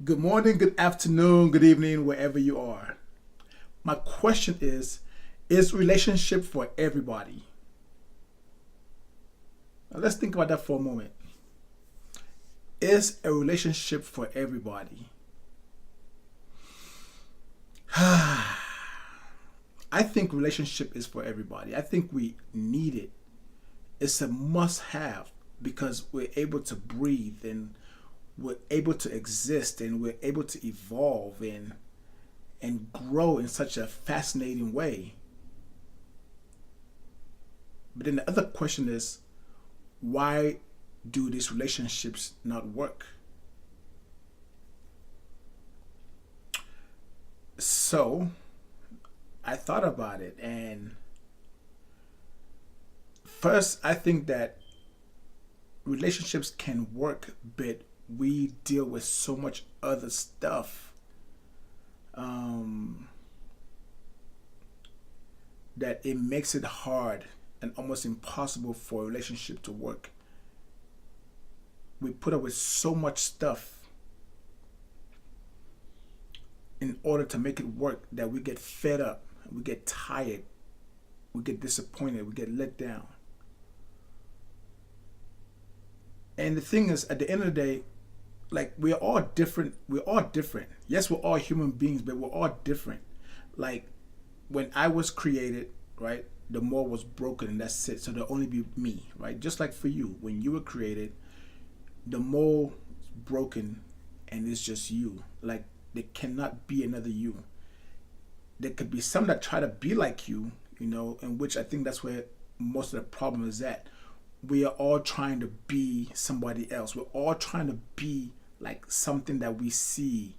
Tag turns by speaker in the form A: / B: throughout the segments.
A: Good morning, good afternoon, good evening, wherever you are. My question is relationship for everybody? Now let's think about that for a moment. Is a relationship for everybody? I think relationship is for everybody. I think we need it. It's a must have because we're able to breathe and we're able to exist and we're able to evolve and grow in such a fascinating way. But then the other question is, why do these relationships not work? So I thought about it, and first, I think that relationships can work, but we deal with so much other stuff um, that it makes it hard and almost impossible for a relationship to work. We put up with so much stuff in order to make it work that we get fed up, we get tired, we get disappointed, we get let down. And the thing is, at the end of the day, like we're all different. We're all different. Yes, we're all human beings, but we're all different. Like when I was created, right, the mold was broken and that's it. So there'll only be me, right? Just like for you, when you were created, the mold is broken and it's just you. Like there cannot be another you. There could be some that try to be like you, in which I think that's where most of the problem is at. We are all trying to be somebody else. We're all trying to be like something that we see,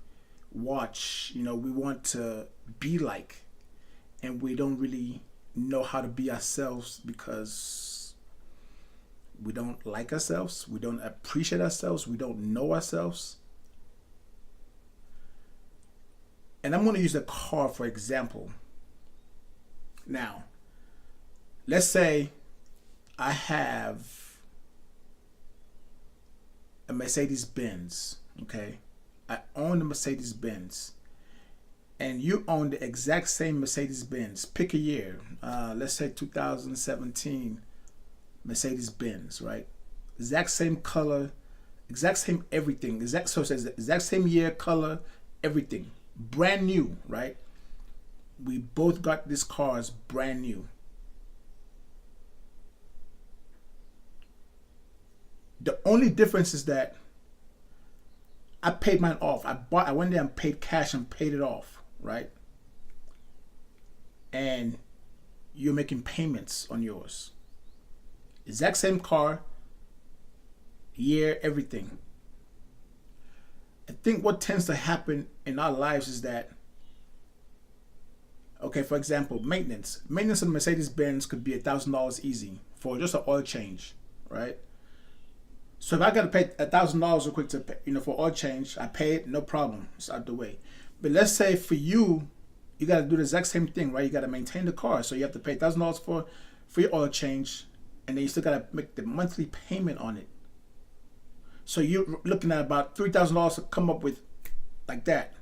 A: watch, we want to be like, and we don't really know how to be ourselves because we don't like ourselves, we don't appreciate ourselves, we don't know ourselves. And I'm going to use a car for example. Now, let's say I have a Mercedes Benz, okay? I own the Mercedes Benz, and you own the exact same Mercedes Benz. Pick a year, let's say 2017 Mercedes Benz, right? Exact same color, exact same everything. So it says the exact same year, color, everything, brand new, right? We both got these cars brand new. The only difference is that I paid mine off. I went there and paid cash and paid it off, right? And you're making payments on yours. Exact same car, year, everything. I think what tends to happen in our lives is that, okay, for example, maintenance. Maintenance on Mercedes Benz could be $1,000 easy for just an oil change, right? So if I got to pay $1,000 real quick to pay, for oil change, I pay it, no problem, it's out the way. But let's say for you, you got to do the exact same thing, right? You got to maintain the car, so you have to pay $1,000 for your oil change, and then you still got to make the monthly payment on it. So you're looking at about $3,000 to come up with like that,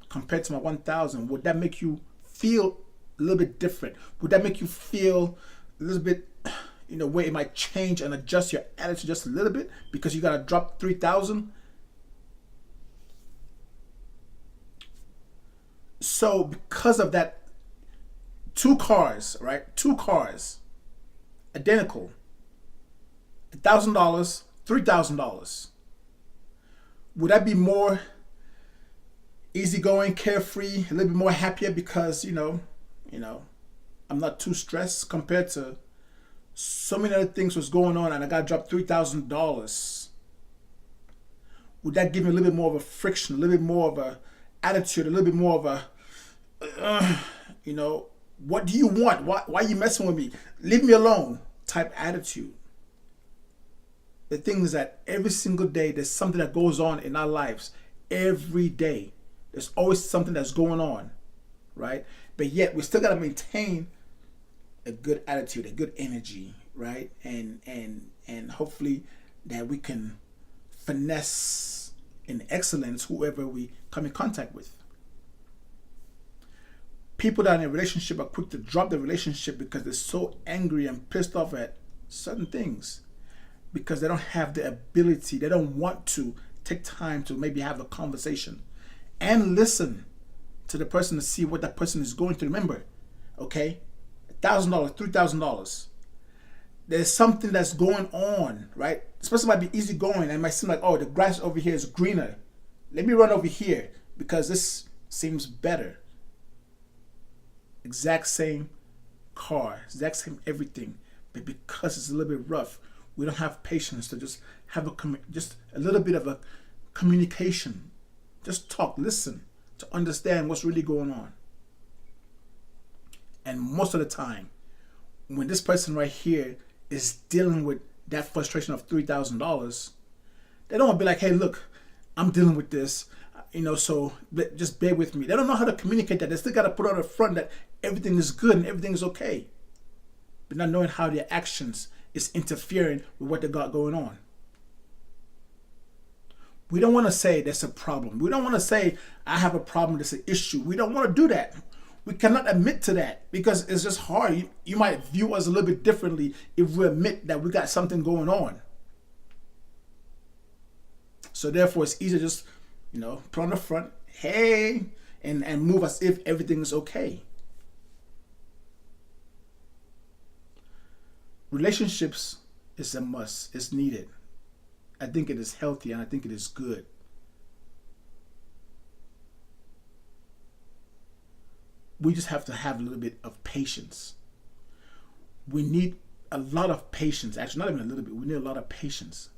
A: compared to my 1,000. Would that make you feel a little bit different? Would that make you feel a little bit, where it might change and adjust your attitude just a little bit because you got to drop 3,000? So because of that, two cars, right? Two cars, identical, $1,000, $3,000. Would I be more easygoing, carefree, a little bit more happier because I'm not too stressed compared to so many other things was going on and I got to drop $3,000? Would that give me a little bit more of a friction, a little bit more of a attitude, a little bit more of a, you know, what do you want? Why are you messing with me? Leave me alone type attitude. The thing is that every single day there's something that goes on in our lives. Every day there's always something that's going on, right? But yet we still got to maintain a good attitude, a good energy, right? And hopefully that we can finesse in excellence whoever we come in contact with. People that are in a relationship are quick to drop the relationship because they're so angry and pissed off at certain things, because they don't have the ability, they don't want to take time to maybe have a conversation and listen to the person to see what that person is going to remember. Okay, $1,000, $3,000. There's something that's going on, right? This person might be easy going and it might seem like, oh, the grass over here is greener. Let me run over here because this seems better. Exact same car, exact same everything, but because it's a little bit rough, we don't have patience to just have just a little bit of a communication. Just talk, listen to understand what's really going on. And most of the time, when this person right here is dealing with that frustration of $3,000, they don't want to be like, hey, look, I'm dealing with this, so just bear with me. They don't know how to communicate that. They still got to put on the front that everything is good and everything is okay, but not knowing how their actions is interfering with what they got going on. We don't want to say there's a problem. We don't want to say I have a problem, there's an issue. We don't want to do that. We cannot admit to that because it's just hard. You might view us a little bit differently if we admit that we got something going on. So therefore, it's easier to just, put on the front, hey, and move as if everything is okay. Relationships is a must. It's needed. I think it is healthy and I think it is good. We just have to have a little bit of patience. We need a lot of patience. Actually, not even a little bit. We need a lot of patience.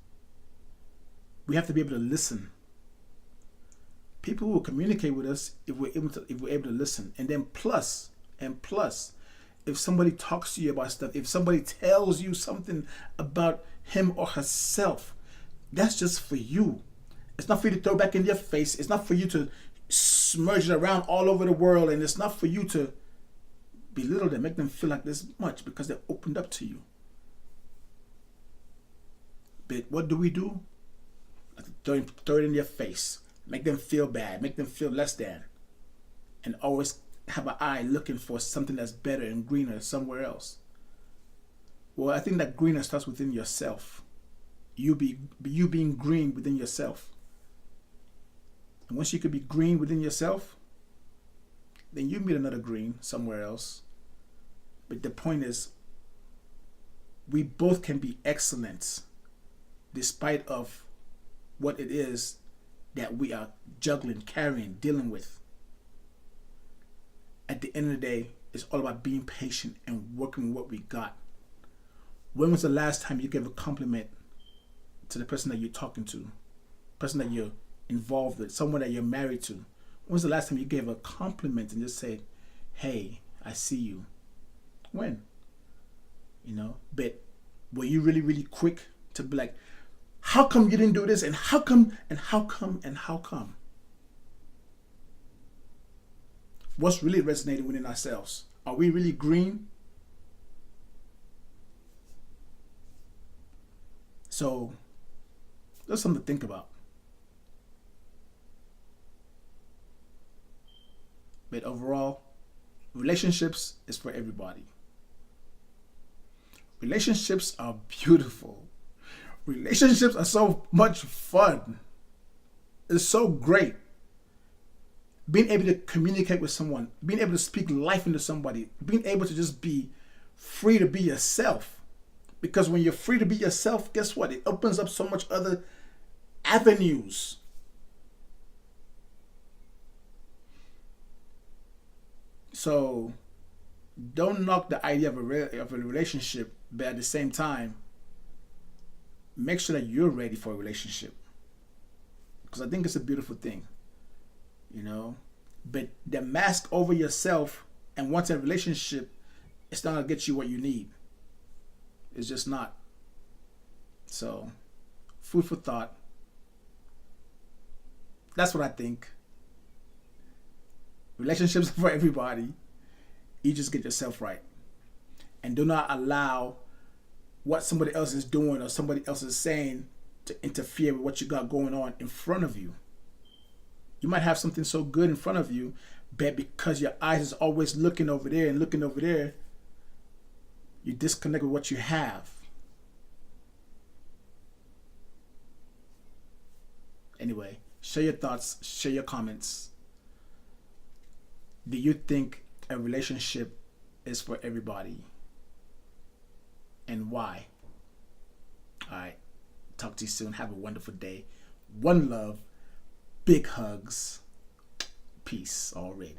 A: We have to be able to listen. People will communicate with us if we're able to listen. And then plus, if somebody talks to you about stuff, if somebody tells you something about him or herself, that's just for you. It's not for you to throw back in their face. It's not for you to smudge it around all over the world. And it's not for you to belittle them, make them feel like this much because they're opened up to you. But what do? Throw it in their face. Make them feel bad. Make them feel less than. And always have an eye looking for something that's better and greener somewhere else. Well, I think that greener starts within yourself. You being green within yourself. And once you could be green within yourself, then you meet another green somewhere else. But the point is, we both can be excellent despite of what it is that we are juggling, carrying, dealing with. At the end of the day, it's all about being patient and working with what we got. When was the last time you gave a compliment to the person that you're talking to, person that you're involved with, someone that you're married to? When was the last time you gave a compliment and just said, hey, I see you? When? But were you really, really quick to be like, how come you didn't do this? And how come? And how come? And how come? What's really resonating within ourselves? Are we really green? So that's something to think about. But overall, relationships is for everybody. Relationships are beautiful. Relationships are so much fun. It's so great. Being able to communicate with someone, being able to speak life into somebody, being able to just be free to be yourself. Because when you're free to be yourself, guess what? It opens up so much other avenues. So don't knock the idea of a relationship, but at the same time, make sure that you're ready for a relationship. Because I think it's a beautiful thing. But the mask over yourself and wanting a relationship, it's not going to get you what you need. It's just not. So, food for thought. That's what I think. Relationships are for everybody. You just get yourself right. And do not allow what somebody else is doing or somebody else is saying to interfere with what you got going on in front of you. You might have something so good in front of you, but because your eyes is always looking over there and looking over there, you disconnect with what you have. Anyway, share your thoughts, share your comments. Do you think a relationship is for everybody? And why? All right. Talk to you soon. Have a wonderful day. One love. Big hugs. Peace already.